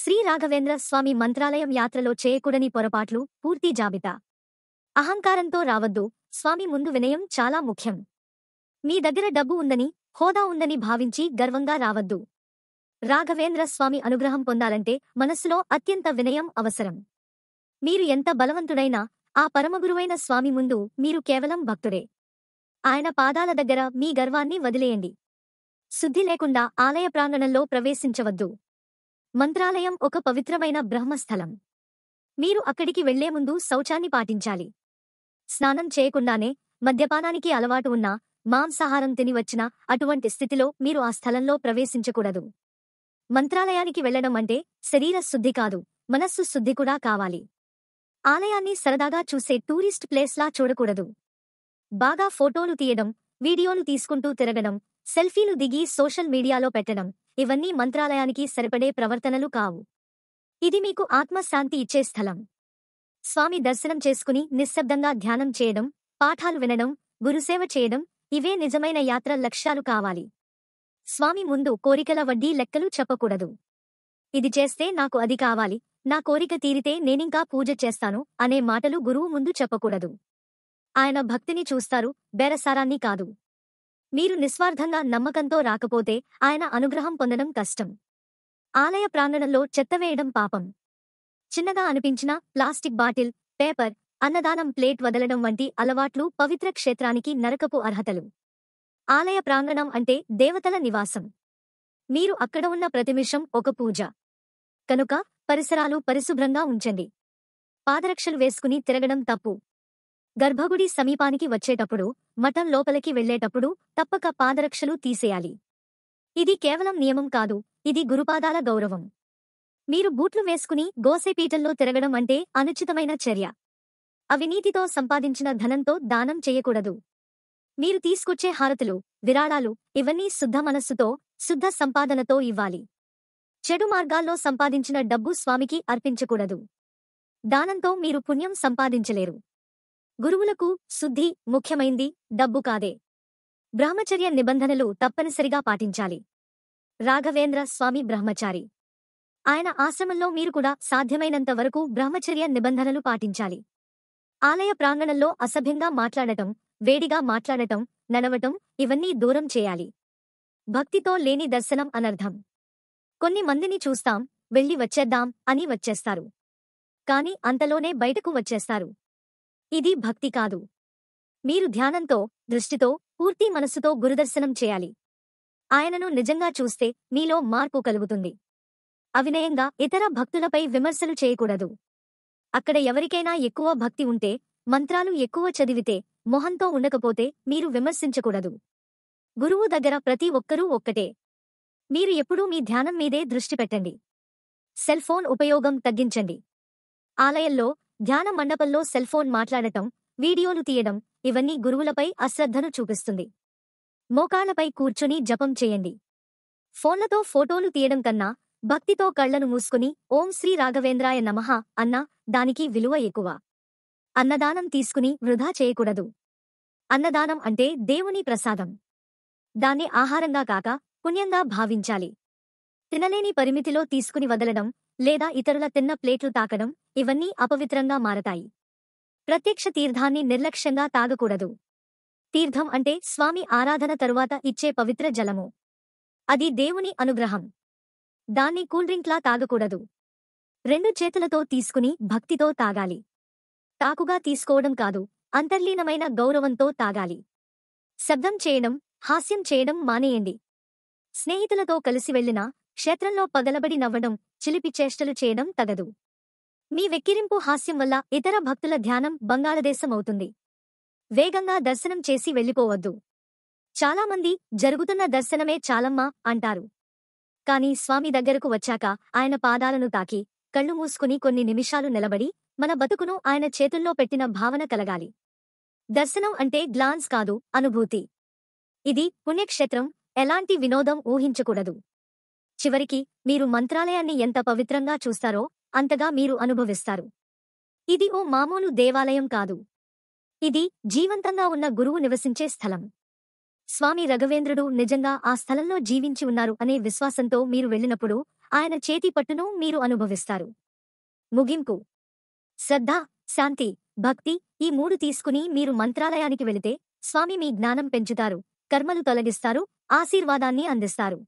శ్రీ రాఘవేంద్ర స్వామి మంత్రాలయం యాత్రలో చేయకూడని పొరపాట్లు పూర్తి జాబితా. అహంకారంతో రావద్దు. స్వామి ముందు వినయం చాలా ముఖ్యం. మీ దగ్గర డబ్బు ఉందని, హోదా ఉందని భావించి గర్వంగా రావద్దు. రాఘవేంద్ర స్వామి అనుగ్రహం పొందాలంటే మనస్సులో అత్యంత వినయం అవసరం. మీరు ఎంత బలవంతుడైనా ఆ పరమగురువైన స్వామి ముందు మీరు కేవలం భక్తుడే. ఆయన పాదాల దగ్గర మీ గర్వాన్ని వదిలేయండి. శుద్ధి లేకుండా ఆలయ ప్రాంగణంలో ప్రవేశించవద్దు. మంత్రాలయం ఒక పవిత్రమైన బ్రహ్మస్థలం. మీరు అక్కడికి వెళ్లే ముందు శౌచాన్ని పాటించాలి. స్నానం చేయకుండానే, మద్యపానానికి అలవాటు ఉన్నా, మాంసాహారం తిని వచ్చినా అటువంటి స్థితిలో మీరు ఆ స్థలంలో ప్రవేశించకూడదు. మంత్రాలయానికి వెళ్లడం అంటే శరీర శుద్ధి కాదు, మనస్సు శుద్ధి కూడా కావాలి. ఆలయాన్ని సరదాగా చూసే టూరిస్ట్ ప్లేస్లా చూడకూడదు. బాగా ఫోటోలు తీయడం, వీడియోలు తీసుకుంటూ తిరగడం, సెల్ఫీలు దిగి సోషల్ మీడియాలో పెట్టడం ఇవన్నీ మంత్రాలయానికి సరిపడే ప్రవర్తనలు కావు. ఇది మీకు ఆత్మశాంతి ఇచ్చే స్థలం. స్వామి దర్శనం చేసుకుని నిశ్శబ్దంగా ధ్యానం చేయడం, పాఠాలు వినడం, గురుసేవ చేయడం ఇవే నిజమైన యాత్ర లక్ష్యాలు కావాలి. స్వామి ముందు కోరికల వడ్డీ లెక్కలు చెప్పకూడదు. ఇది చేస్తే నాకు అది కావాలి, నా కోరిక తీరితే నేనింకా పూజ చేస్తాను అనే మాటలు గురువు ముందు చెప్పకూడదు. ఆయన భక్తిని చూస్తారు, బేరసారాన్ని కాదు. మీరు నిస్వార్థంగా నమ్మకంతో రాకపోతే ఆయన అనుగ్రహం పొందడం కష్టం. ఆలయ ప్రాంగణంలో చెత్తవేయడం పాపం. చిన్నగా అనిపించిన ప్లాస్టిక్ బాటిల్, పేపర్, అన్నదానం ప్లేట్ వదలడం వంటి అలవాట్లు పవిత్ర క్షేత్రానికి నరకపు అర్హతలు. ఆలయ ప్రాంగణం అంటే దేవతల నివాసం. మీరు అక్కడ ఉన్న ప్రతినిమిషం ఒక పూజ. కనుక పరిసరాలు పరిశుభ్రంగా ఉంచండి. పాదరక్షలు వేసుకుని తిరగడం తప్పు. గర్భగుడి సమీపానికి వచ్చేటప్పుడు, మఠం లోపలికి వెళ్లేటప్పుడు తప్పక పాదరక్షలు తీసేయాలి. ఇది కేవలం నియమం కాదు, ఇది గురుపాదాల గౌరవం. మీరు బూట్లు వేసుకుని గోసెపీఠంలో తిరగడం అంటే అనుచితమైన చర్య. అవినీతితో సంపాదించిన ధనంతో దానం చేయకూడదు. మీరు తీసుకొచ్చే హారతులు, విరాళాలు ఇవన్నీ శుద్ధ మనస్సుతో, శుద్ధ సంపాదనతో ఇవ్వాలి. చెడు మార్గాల్లో సంపాదించిన డబ్బు స్వామికి అర్పించకూడదు. దానంతో మీరు పుణ్యం సంపాదించలేరు. గురువులకు శుద్ధి ముఖ్యమైంది, డబ్బు కాదే. బ్రహ్మచర్య నిబంధనలు తప్పనిసరిగా పాటించాలి. రాఘవేంద్ర స్వామి బ్రహ్మచారి. ఆయన ఆశ్రమంలో మీరు కూడా సాధ్యమైనంత వరకు బ్రహ్మచర్య నిబంధనలు పాటించాలి. ఆలయ ప్రాంగణంలో అసభ్యంగా మాట్లాడటం, వేడిగా మాట్లాడటం, నడవటం ఇవన్నీ దూరం చేయాలి. భక్తితో లేని దర్శనం అనర్థం. కొన్ని మందిని చూస్తాం, వెళ్ళి వచ్చేద్దాం అని వచ్చేస్తారు. కాని అంతలోనే బయటకు వచ్చేస్తారు. ఇది భక్తి కాదు. మీరు ధ్యానంతో, దృష్టితో, పూర్తి మనస్సుతో గురుదర్శనం చేయాలి. ఆయనను నిజంగా చూస్తే మీలో మార్పు కలుగుతుంది. అవినయంగా ఇతర భక్తులపై విమర్శలు చేయకూడదు. అక్కడ ఎవరికైనా ఎక్కువ భక్తి ఉంటే, మంత్రాలు ఎక్కువ చదివితే, మొహంతో ఉండకపోతే మీరు విమర్శించకూడదు. గురువు దగ్గర ప్రతి ఒక్కరూ ఒక్కటే. మీరు ఎప్పుడూ మీ ధ్యానం మీదే దృష్టి పెట్టండి. సెల్ఫోన్ ఉపయోగం తగ్గించండి. ఆలయంలో, ధ్యాన మండపంలో సెల్ఫోన్ మాట్లాడటం, వీడియోలు తీయడం ఇవన్నీ గురువులపై అశ్రద్ధను చూపిస్తుంది. మోకాళ్లపై కూర్చుని జపం చేయండి. ఫోన్లతో ఫోటోలు తీయడం కన్నా భక్తితో కళ్లను మూసుకుని ఓం శ్రీ రాఘవేంద్రాయ నమః అన్నా దానికి విలువ ఎక్కువ. అన్నదానం తీసుకుని వృధా చేయకూడదు. అన్నదానం అంటే దేవుని ప్రసాదం. దాన్ని ఆహారంగా కాక పుణ్యంగా భావించాలి. తినలేని పరిమితిలో తీసుకుని వదలడం లేదా ఇతరుల తిన్న ప్లేట్లు తాకడం ఇవన్నీ అపవిత్రంగా మారతాయి. ప్రత్యక్ష తీర్థాన్ని నిర్లక్ష్యంగా తాగకూడదు. తీర్థం అంటే స్వామి ఆరాధన తరువాత ఇచ్చే పవిత్ర జలము. అది దేవుని అనుగ్రహం. దాన్ని కూల్డ్రింక్లా తాగకూడదు. 2 చేతులతో తీసుకుని భక్తితో తాగాలి. తాకుగా తీసుకోవడం కాదు, అంతర్లీనమైన గౌరవంతో తాగాలి. శబ్దం చేయడం, హాస్యం చేయడం మానేయండి. స్నేహితులతో కలిసి వెళ్లినా క్షేత్రంలో పగలబడి నవ్వడం, చిలిపి చేష్టలు చేయడం తగదు. మీ వెక్కిరింపు హాస్యం వల్ల ఇతర భక్తుల ధ్యానం బంగాళదేశమవుతుంది. వేగంగా దర్శనం చేసి వెళ్ళిపోవద్దు. చాలామంది జరుగుతున్న దర్శనమే చాలమ్మా అంటారు. కాని స్వామి దగ్గరకు వచ్చాక ఆయన పాదాలను తాకి, కళ్ళు మూసుకుని కొన్ని నిమిషాలు నిలబడి, మన బతుకును ఆయన చేతుల్లో పెట్టిన భావన కలగాలి. దర్శనం అంటే గ్లాన్స్ కాదు, అనుభూతి. ఇది పుణ్యక్షేత్రం, ఎలాంటి వినోదం ఊహించకూడదు. చివరికి మీరు మంత్రాలయాన్ని ఎంత పవిత్రంగా చూస్తారో అంతగా మీరు అనుభవిస్తారు. ఇది ఓ మామూలు దేవాలయం కాదు. ఇది జీవంతంగా ఉన్న గురువు నివసించే స్థలం. స్వామి రఘవేంద్రుడు నిజంగా ఆ స్థలంలో జీవించి ఉన్నారు అనే విశ్వాసంతో మీరు వెళ్ళినప్పుడు ఆయన చేతి పట్టును మీరు అనుభవిస్తారు. ముగింపు. శ్రద్ధ, శాంతి, భక్తి ఈ 3 తీసుకుని మీరు మంత్రాలయానికి వెళితే స్వామి మీ జ్ఞానం పెంచుతారు, కర్మలు తొలగిస్తారు, ఆశీర్వాదాన్ని అందిస్తారు.